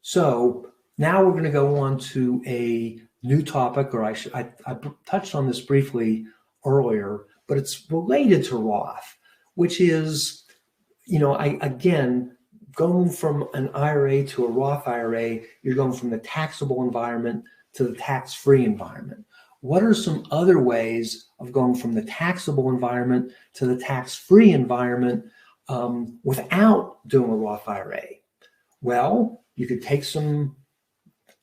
So now we're going to go on to a new topic, or I touched on this briefly earlier, but it's related to Roth, which is, again, going from an IRA to a Roth IRA, you're going from the taxable environment to the tax-free environment. What are some other ways of going from the taxable environment to the tax-free environment without doing a Roth IRA? Well, you could take some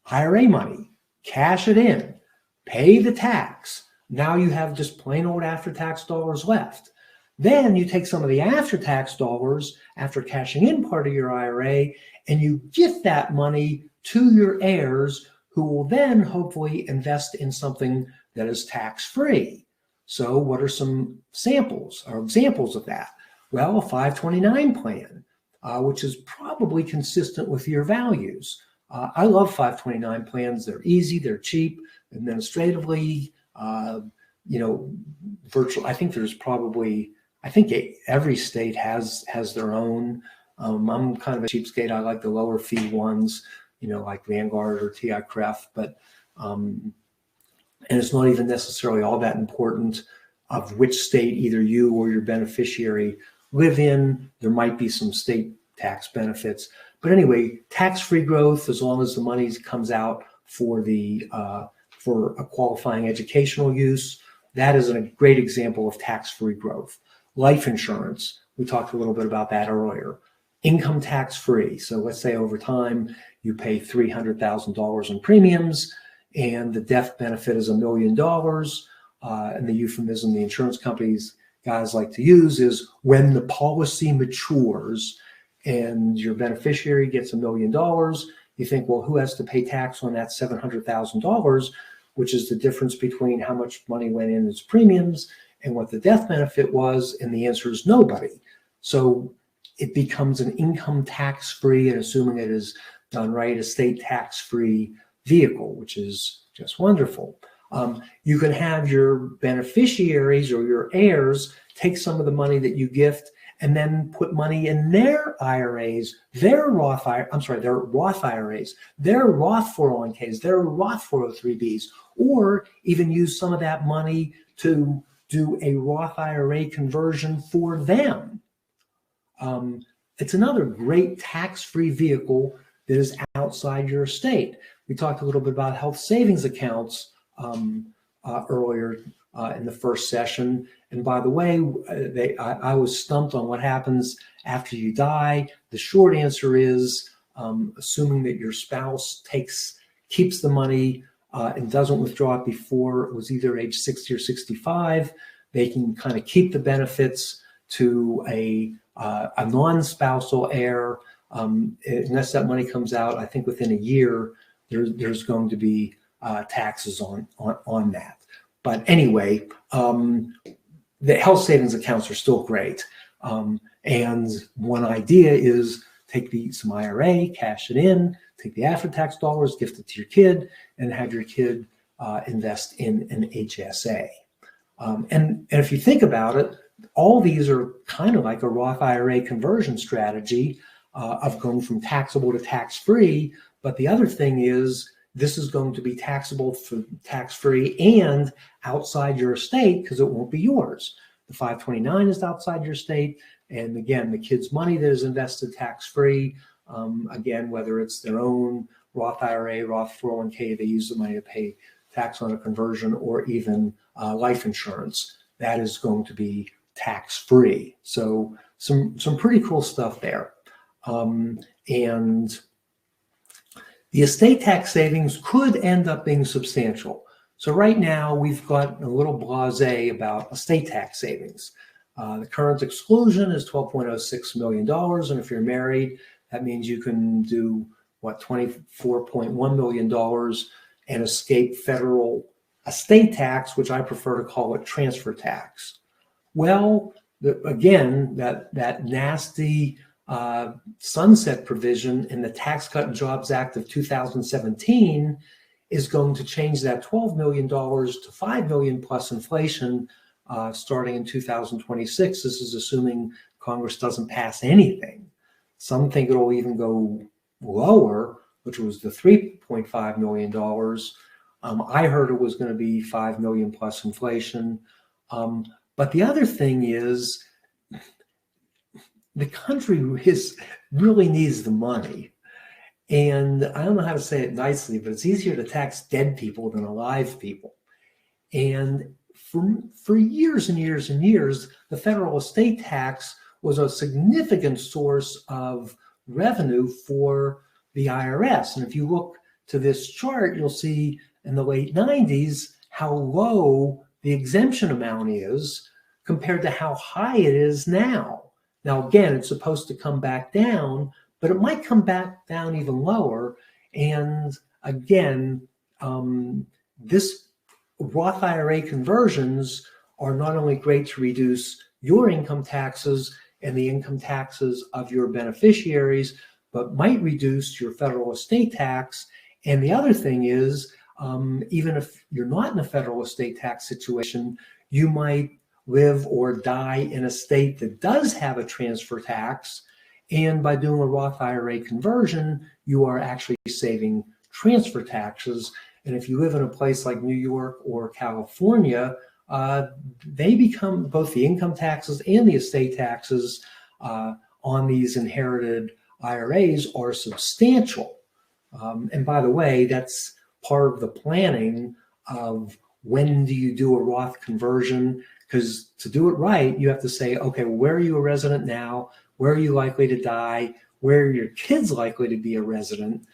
IRA money, cash it in, pay the tax. Now you have just plain old after-tax dollars left. Then you take some of the after-tax dollars after cashing in part of your IRA, and you gift that money to your heirs, who will then hopefully invest in something that is tax-free. So what are some samples or examples of that? Well, a 529 plan, which is probably consistent with your values. I love 529 plans. They're easy, they're cheap, administratively, virtual. I think every state has their own. I'm kind of a cheapskate. I like the lower fee ones, like Vanguard or TI-CREF, but and it's not even necessarily all that important of which state either you or your beneficiary live in. There might be some state tax benefits, but anyway, tax-free growth, as long as the money comes out for for a qualifying educational use, that is a great example of tax-free growth. Life insurance, we talked a little bit about that earlier. Income tax-free. So let's say over time you pay $300,000 in premiums and the death benefit is $1 million. And the euphemism the insurance companies guys like to use is when the policy matures and your beneficiary gets $1 million, you think, well, who has to pay tax on that $700,000, which is the difference between how much money went in as premiums and what the death benefit was, and the answer is nobody. So it becomes an income tax-free, and assuming it is done right, a state tax-free vehicle, which is just wonderful. You can have your beneficiaries or your heirs take some of the money that you gift and then put money in their IRAs, their Roth IRAs, their Roth 401ks, their Roth 403bs, or even use some of that money to do a Roth IRA conversion for them. It's another great tax-free vehicle that is outside your estate. We talked a little bit about health savings accounts earlier in the first session. And by the way, I was stumped on what happens after you die. The short answer is, assuming that your spouse keeps the money and doesn't withdraw it before it was either age 60 or 65, they can kind of keep the benefits to a non-spousal heir, unless that money comes out. I think within a year, there's going to be taxes on that. But anyway, the health savings accounts are still great. And one idea is take some IRA, cash it in, take the after-tax dollars, gift it to your kid, and have your kid invest in an HSA. And if you think about it, all these are kind of like a Roth IRA conversion strategy of going from taxable to tax-free. But the other thing is, this is going to be taxable for tax-free and outside your estate because it won't be yours. The 529 is outside your estate. And again, the kid's money that is invested tax-free, again, whether it's their own Roth IRA, Roth 401k, they use the money to pay tax on a conversion, or even life insurance, that is going to be tax-free. So some pretty cool stuff there. And the estate tax savings could end up being substantial. So right now we've got a little blasé about estate tax savings. The current exclusion is $12.06 million. And if you're married, that means you can do $24.1 million and escape federal estate tax, which I prefer to call it transfer tax. Well, again, that nasty sunset provision in the Tax Cut and Jobs Act of 2017 is going to change that $12 million to $5 million plus inflation starting in 2026. This is assuming Congress doesn't pass anything. Some think it'll even go lower, which was the $3.5 million. I heard it was going to be 5 million plus inflation. But the other thing is the country really needs the money. And I don't know how to say it nicely, but it's easier to tax dead people than alive people. And for years and years and years, the federal estate tax was a significant source of revenue for the IRS. And if you look to this chart, you'll see in the late 90s how low the exemption amount is compared to how high it is now. Now, again, it's supposed to come back down, but it might come back down even lower. And again, this Roth IRA conversions are not only great to reduce your income taxes and the income taxes of your beneficiaries, but might reduce your federal estate tax. And the other thing is, even if you're not in a federal estate tax situation, you might live or die in a state that does have a transfer tax. And by doing a Roth IRA conversion, you are actually saving transfer taxes. And if you live in a place like New York or California, they become both the income taxes and the estate taxes on these inherited IRAs are substantial. And by the way, that's part of the planning of when do you do a Roth conversion? Because to do it right, you have to say, okay, where are you a resident now? Where are you likely to die? Where are your kids likely to be a resident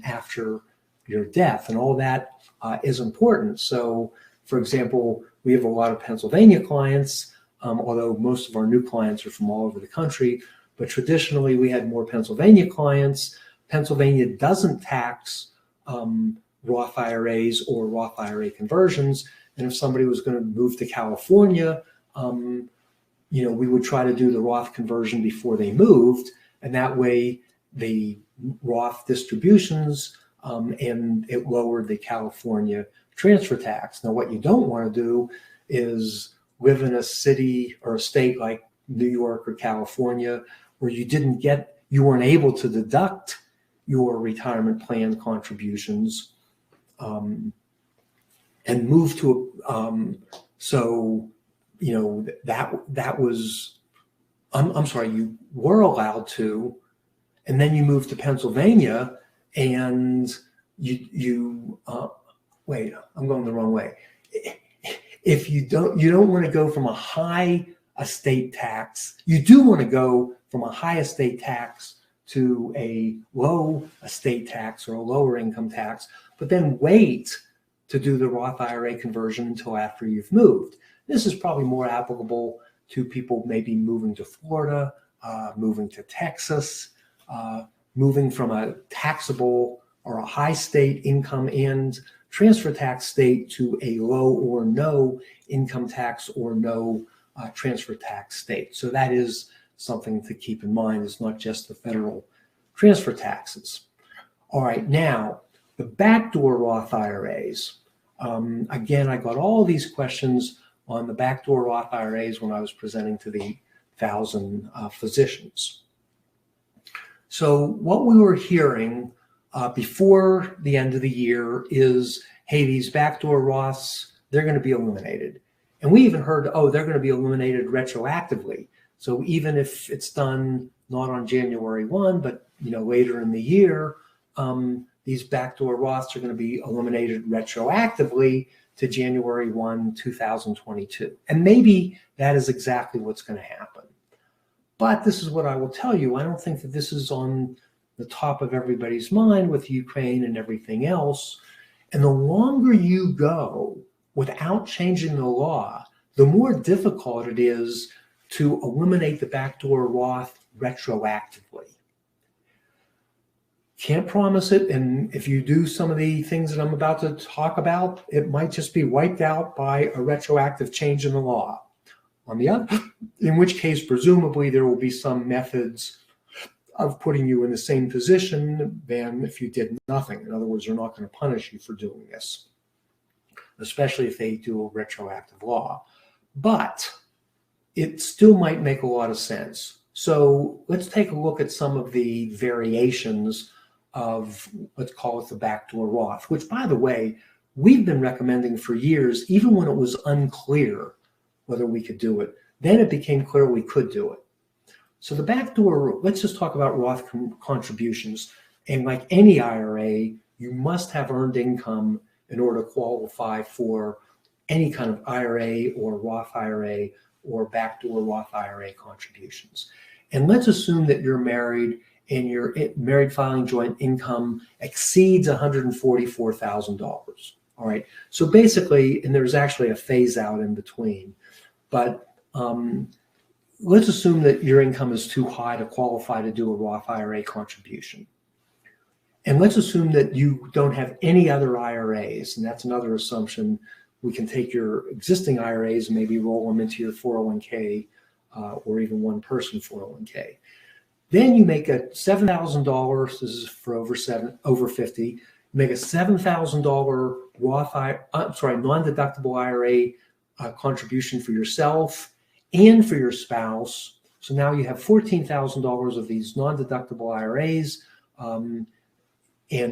after your death? And all that is important. So, for example, we have a lot of Pennsylvania clients, although most of our new clients are from all over the country. But traditionally, we had more Pennsylvania clients. Pennsylvania doesn't tax Roth IRAs or Roth IRA conversions. And if somebody was going to move to California, we would try to do the Roth conversion before they moved. And that way, the Roth distributions and it lowered the California transfer tax. Now, what you don't want to do is live in a city or a state like New York or California where you weren't able to deduct your retirement plan contributions and move to that was I'm sorry, you were allowed to, and then you moved to Pennsylvania and you wait, I'm going the wrong way. If you don't want to go from a high estate tax, you do want to go from a high estate tax to a low estate tax or a lower income tax, but then wait to do the Roth IRA conversion until after you've moved. This is probably more applicable to people maybe moving to Florida, moving to Texas, moving from a taxable or a high state income and transfer tax state to a low or no income tax or no transfer tax state. So that is something to keep in mind. It's not just the federal transfer taxes. All right, now the backdoor Roth IRAs. Again, I got all these questions on the backdoor Roth IRAs when I was presenting to the 1,000 physicians. So what we were hearing before the end of the year is, hey, these backdoor Roths, they're going to be eliminated. And we even heard, they're going to be eliminated retroactively. So even if it's done not on January 1, but later in the year, these backdoor Roths are going to be eliminated retroactively to January 1, 2022. And maybe that is exactly what's going to happen. But this is what I will tell you. I don't think that this is on the top of everybody's mind with Ukraine and everything else. And the longer you go without changing the law, the more difficult it is to eliminate the backdoor Roth retroactively. Can't promise it, and if you do some of the things that I'm about to talk about, it might just be wiped out by a retroactive change in the law. On the other, in which case, presumably, there will be some methods of putting you in the same position than if you did nothing. In other words, they're not going to punish you for doing this, especially if they do a retroactive law. But it still might make a lot of sense. So let's take a look at some of the variations of, let's call it the backdoor Roth, which, by the way, we've been recommending for years, even when it was unclear whether we could do it. Then it became clear we could do it. So the backdoor, let's just talk about Roth contributions. And like any IRA, you must have earned income in order to qualify for any kind of IRA or Roth IRA or backdoor Roth IRA contributions. And let's assume that you're married and your married filing joint income exceeds $144,000. All right. So basically, and there's actually a phase out in between, but let's assume that your income is too high to qualify to do a Roth IRA contribution. And let's assume that you don't have any other IRAs, and that's another assumption. We can take your existing IRAs and maybe roll them into your 401k or even one person 401k. Then you make a $7,000, this is for over 50, you make a $7,000 non-deductible IRA contribution for yourself and for your spouse. So now you have $14,000 of these non-deductible IRAs. And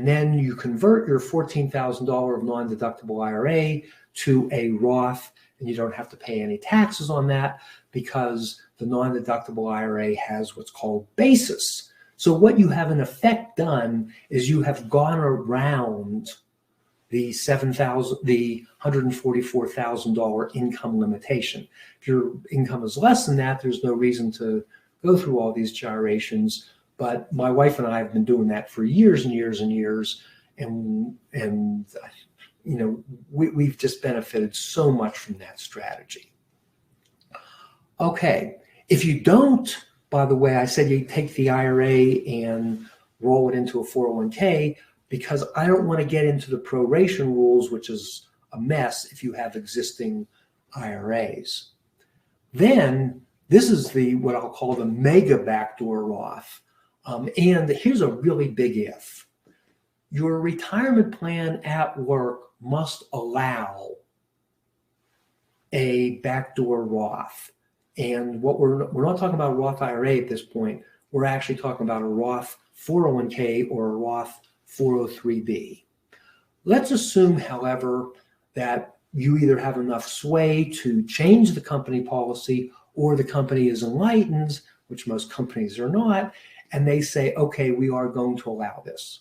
then you convert your $14,000 of non-deductible IRA to a Roth, and you don't have to pay any taxes on that because the non-deductible IRA has what's called basis. So what you have in effect done is you have gone around the $144,000 income limitation. If your income is less than that, there's no reason to go through all these gyrations. But my wife and I have been doing that for years and years and years, and you know, we've just benefited so much from that strategy. Okay, if you don't, by the way, I said you take the IRA and roll it into a 401k because I don't want to get into the proration rules, which is a mess if you have existing IRAs. Then this is what I'll call the mega backdoor Roth. And here's a really big if. Your retirement plan at work must allow a backdoor Roth. And what we're not talking about a Roth IRA at this point. We're actually talking about a Roth 401k or a Roth 403b. Let's assume, however, that you either have enough sway to change the company policy or the company is enlightened, which most companies are not, and they say, okay, we are going to allow this.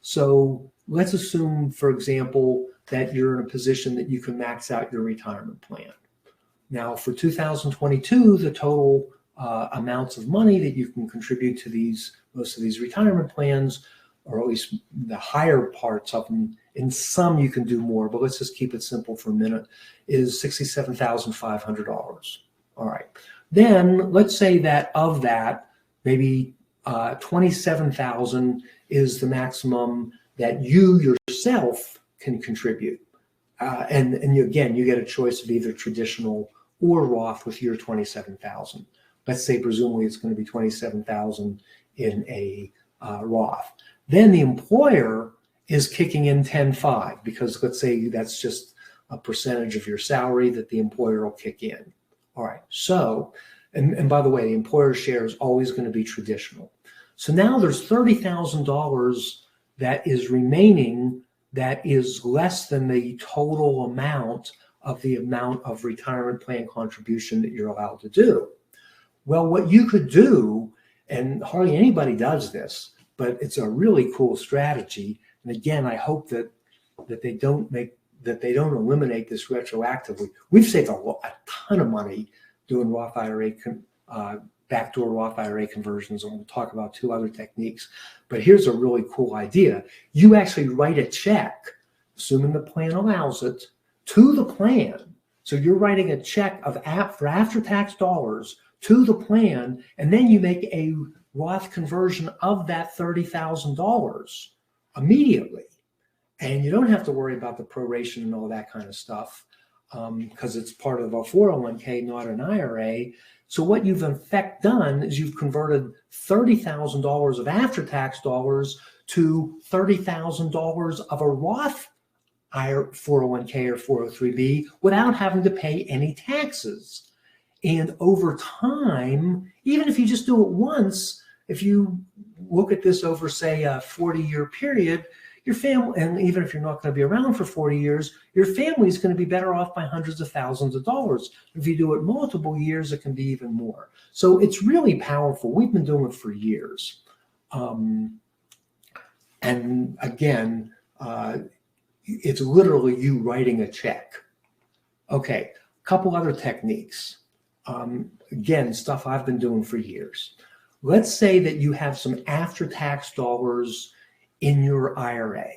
So let's assume, for example, that you're in a position that you can max out your retirement plan. Now, for 2022, the total amounts of money that you can contribute to most of these retirement plans, or at least the higher parts of them, in some you can do more, but let's just keep it simple for a minute, is $67,500. All right. Then let's say that of that, maybe 27,000 is the maximum that you yourself can contribute. And again, you get a choice of either traditional or Roth with your 27,000. Let's say presumably it's going to be 27,000 in a Roth. Then the employer is kicking in 10.5 because let's say that's just a percentage of your salary that the employer will kick in. All right. So, and by the way, the employer share is always going to be traditional. So now there's $30,000 that is remaining that is less than the total amount of retirement plan contribution that you're allowed to do. Well, what you could do, and hardly anybody does this, but it's a really cool strategy. And again, I hope that they don't eliminate this retroactively. We've saved a ton of money doing Roth IRA, backdoor Roth IRA conversions, and we'll talk about two other techniques. But here's a really cool idea. You actually write a check, assuming the plan allows it, to the plan. So you're writing a check for after-tax dollars to the plan, and then you make a Roth conversion of that $30,000 immediately. And you don't have to worry about the proration and all that kind of stuff because it's part of a 401k, not an IRA. So what you've in fact done is you've converted $30,000 of after-tax dollars to $30,000 of a Roth 401k or 403b without having to pay any taxes. And over time, even if you just do it once, if you look at this over, say, a 40-year period, your family, and even if you're not going to be around for 40 years, your family is going to be better off by hundreds of thousands of dollars. If you do it multiple years, it can be even more. So it's really powerful. We've been doing it for years. And again, it's literally you writing a check. Okay, a couple other techniques. Again, stuff I've been doing for years. Let's say that you have some after-tax dollars in your IRA.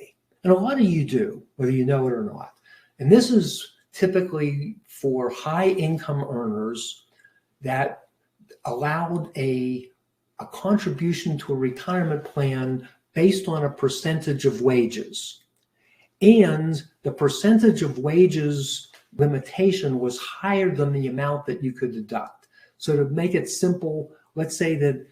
And a lot of you do, whether you know it or not. And this is typically for high income earners that allowed a contribution to a retirement plan based on a percentage of wages. And the percentage of wages limitation was higher than the amount that you could deduct. So to make it simple, let's say that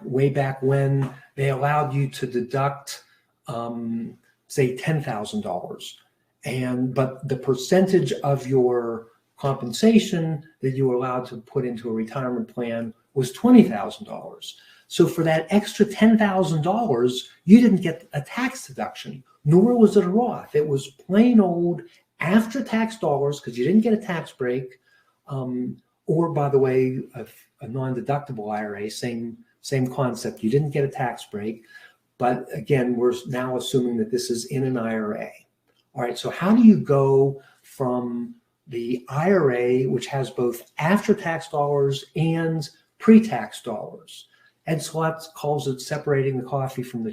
way back when they allowed you to deduct, say, $10,000, but the percentage of your compensation that you were allowed to put into a retirement plan was $20,000. So for that extra $10,000, you didn't get a tax deduction, nor was it a Roth. It was plain old after-tax dollars because you didn't get a tax break, or, by the way, a non-deductible IRA, same concept. You didn't get a tax break, but again, we're now assuming that this is in an IRA. All right, so how do you go from the IRA, which has both after-tax dollars and pre-tax dollars? Ed Slott calls it separating the coffee from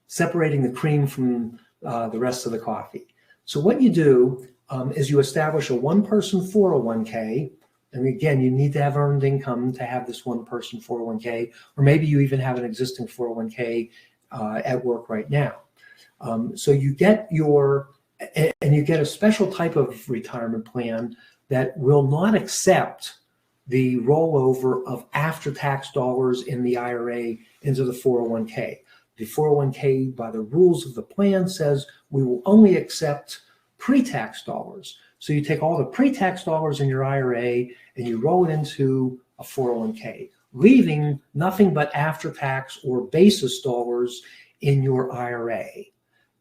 separating the cream from the rest of the coffee. So what you do is you establish a one-person 401k. And again, you need to have earned income to have this one-person 401k, or maybe you even have an existing 401k at work right now. So you get you get a special type of retirement plan that will not accept the rollover of after-tax dollars in the IRA into the 401k. The 401k, by the rules of the plan, says we will only accept pre-tax dollars. So you take all the pre-tax dollars in your IRA and you roll it into a 401k, leaving nothing but after-tax or basis dollars in your IRA.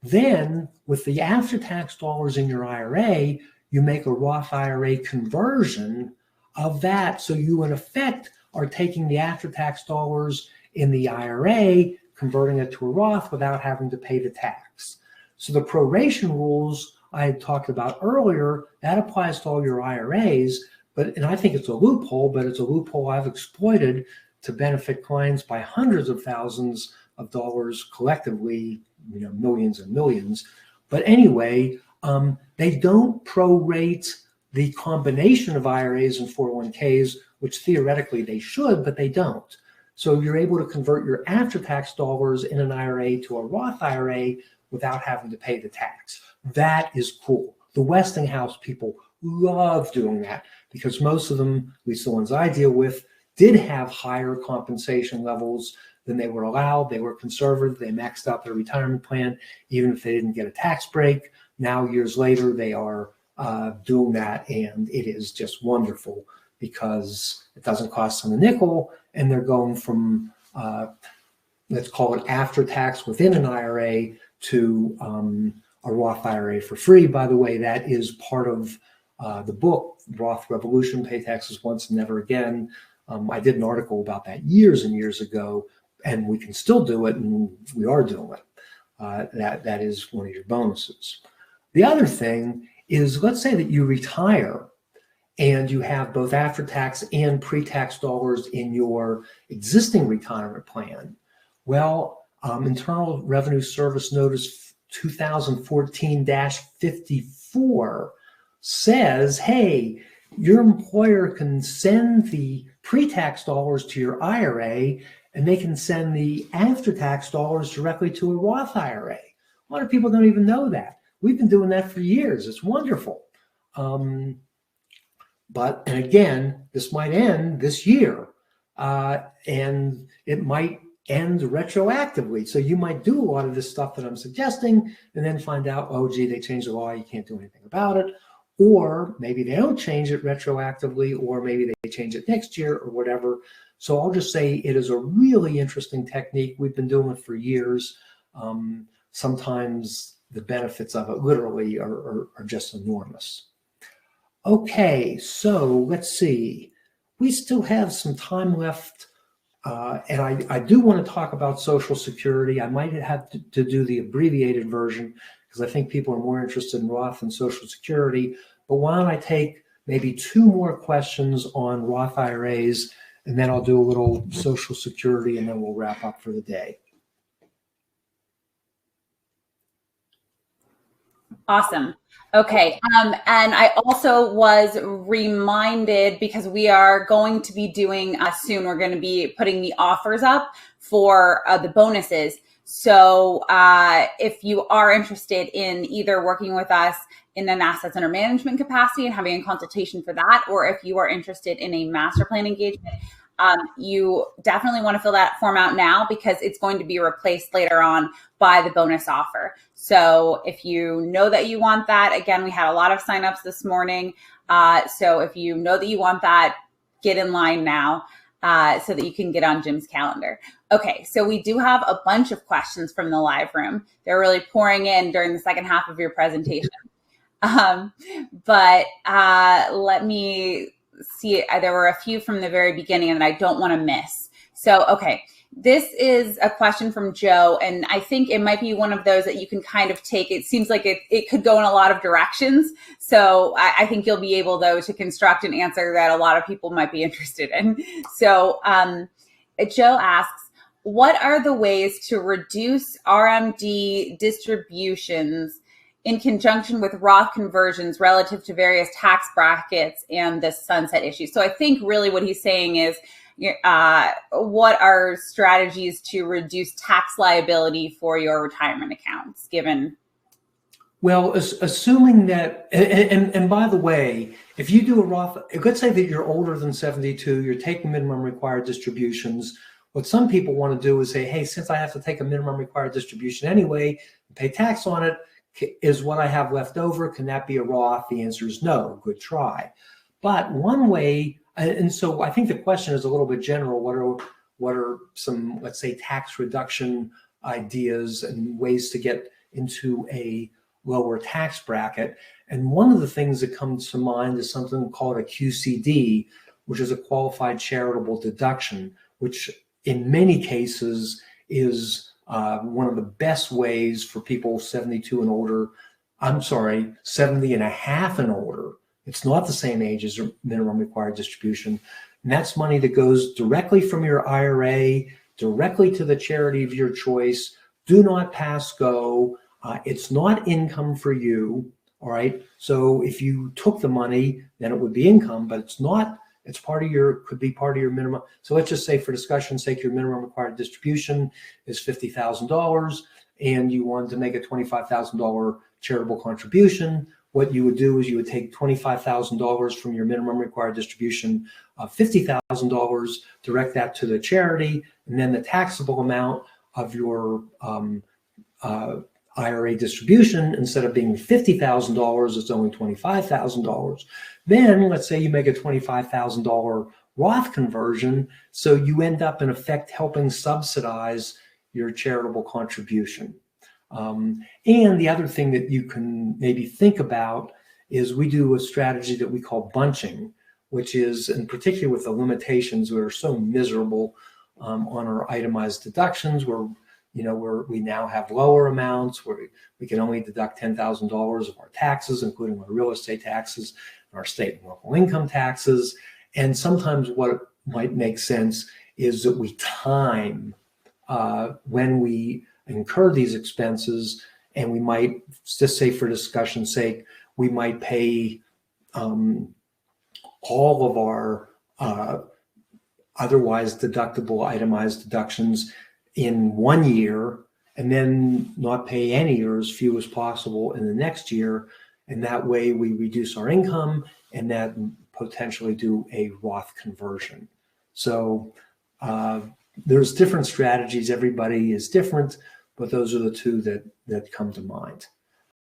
Then, with the after-tax dollars in your IRA, you make a Roth IRA conversion of that. So you, in effect, are taking the after-tax dollars in the IRA, converting it to a Roth without having to pay the tax. So the proration rules I had talked about earlier, that applies to all your IRAs, and I think it's a loophole, but it's a loophole I've exploited to benefit clients by hundreds of thousands of dollars collectively, millions and millions. But anyway, they don't prorate the combination of IRAs and 401ks, which theoretically they should, but they don't. So you're able to convert your after-tax dollars in an IRA to a Roth IRA without having to pay the tax. That is cool. The Westinghouse people love doing that because most of them, at least the ones I deal with, did have higher compensation levels than they were allowed. They were conservative. They maxed out their retirement plan, even if they didn't get a tax break. Now, years later, they are doing that, and it is just wonderful because it doesn't cost them a nickel, and they're going from, let's call it after tax within an IRA to a Roth IRA for free. By the way, that is part of the book, Roth Revolution, Pay Taxes Once and Never Again. I did an article about that years and years ago, and we can still do it, and we are doing it. That is one of your bonuses. The other thing is, let's say that you retire and you have both after-tax and pre-tax dollars in your existing retirement plan. Well, Internal Revenue Service Notice 2014-54 says, hey, your employer can send the pre-tax dollars to your IRA, and they can send the after-tax dollars directly to a Roth IRA. A lot of people don't even know that. We've been doing that for years. It's wonderful. And again, this might end this year, and it might end retroactively. So you might do a lot of this stuff that I'm suggesting and then find out, oh, gee, they changed the law. You can't do anything about it. Or maybe they don't change it retroactively, or maybe they change it next year or whatever. So I'll just say it is a really interesting technique. We've been doing it for years. Sometimes the benefits of it literally are just enormous. Okay, so let's see. We still have some time left, and I do want to talk about Social Security. I might have to do the abbreviated version because I think people are more interested in Roth and Social Security. But why don't I take maybe 2 more questions on Roth IRAs, and then I'll do a little Social Security, and then we'll wrap up for the day. Awesome. Okay. And I also was reminded, because we are going to be doing soon, we're going to be putting the offers up for the bonuses. So if you are interested in either working with us in an assets under management capacity and having a consultation for that, or if you are interested in a master plan engagement, you definitely want to fill that form out now, because it's going to be replaced later on by the bonus offer. So if you know that you want that, again, we had a lot of signups this morning. So if you know that you want that, get in line now so that you can get on Jim's calendar. Okay, so we do have a bunch of questions from the live room. They're really pouring in during the second half of your presentation. But let me see. There were a few from the very beginning that I don't want to miss. So, okay. This is a question from Joe, and I think it might be one of those that you can kind of take. It seems like it could go in a lot of directions. So I think you'll be able, though, to construct an answer that a lot of people might be interested in. So Joe asks, what are the ways to reduce RMD distributions in conjunction with Roth conversions relative to various tax brackets and the sunset issue? So I think really what he's saying is, what are strategies to reduce tax liability for your retirement accounts, given? Well, assuming that, and by the way, if you do a Roth, let's say that you're older than 72, you're taking minimum required distributions. What some people want to do is say, hey, since I have to take a minimum required distribution anyway, pay tax on it, is what I have left over, can that be a Roth? The answer is no. Good try. But one way, and so I think the question is a little bit general. What are some, let's say, tax reduction ideas and ways to get into a lower tax bracket? And one of the things that comes to mind is something called a QCD, which is a qualified charitable deduction, which in many cases is one of the best ways for people 72 and older. I'm sorry, 70 and a half and older. It's not the same age as your minimum required distribution. And that's money that goes directly from your IRA, directly to the charity of your choice. Do not pass go. It's not income for you. All right. So if you took the money, then it would be income, but it's not. It's part of your, could be part of your minimum. So let's just say, for discussion's sake, your minimum required distribution is $50,000 and you wanted to make a $25,000 charitable contribution. What you would do is you would take $25,000 from your minimum required distribution of $50,000, direct that to the charity, and then the taxable amount of your IRA distribution, instead of being $50,000, it's only $25,000. Then let's say you make a $25,000 Roth conversion, so you end up in effect helping subsidize your charitable contribution. And the other thing that you can maybe think about is we do a strategy that we call bunching, which is, in particular with the limitations that are so miserable on our itemized deductions, where we now have lower amounts where we can only deduct $10,000 of our taxes, including our real estate taxes, our state and local income taxes. And sometimes what might make sense is that we time when we incur these expenses, and we might just say, for discussion's sake, we might pay all of our otherwise deductible itemized deductions in 1 year, and then not pay any or as few as possible in the next year. And that way we reduce our income and then potentially do a Roth conversion. So there's different strategies. Everybody is different, but those are the two that come to mind.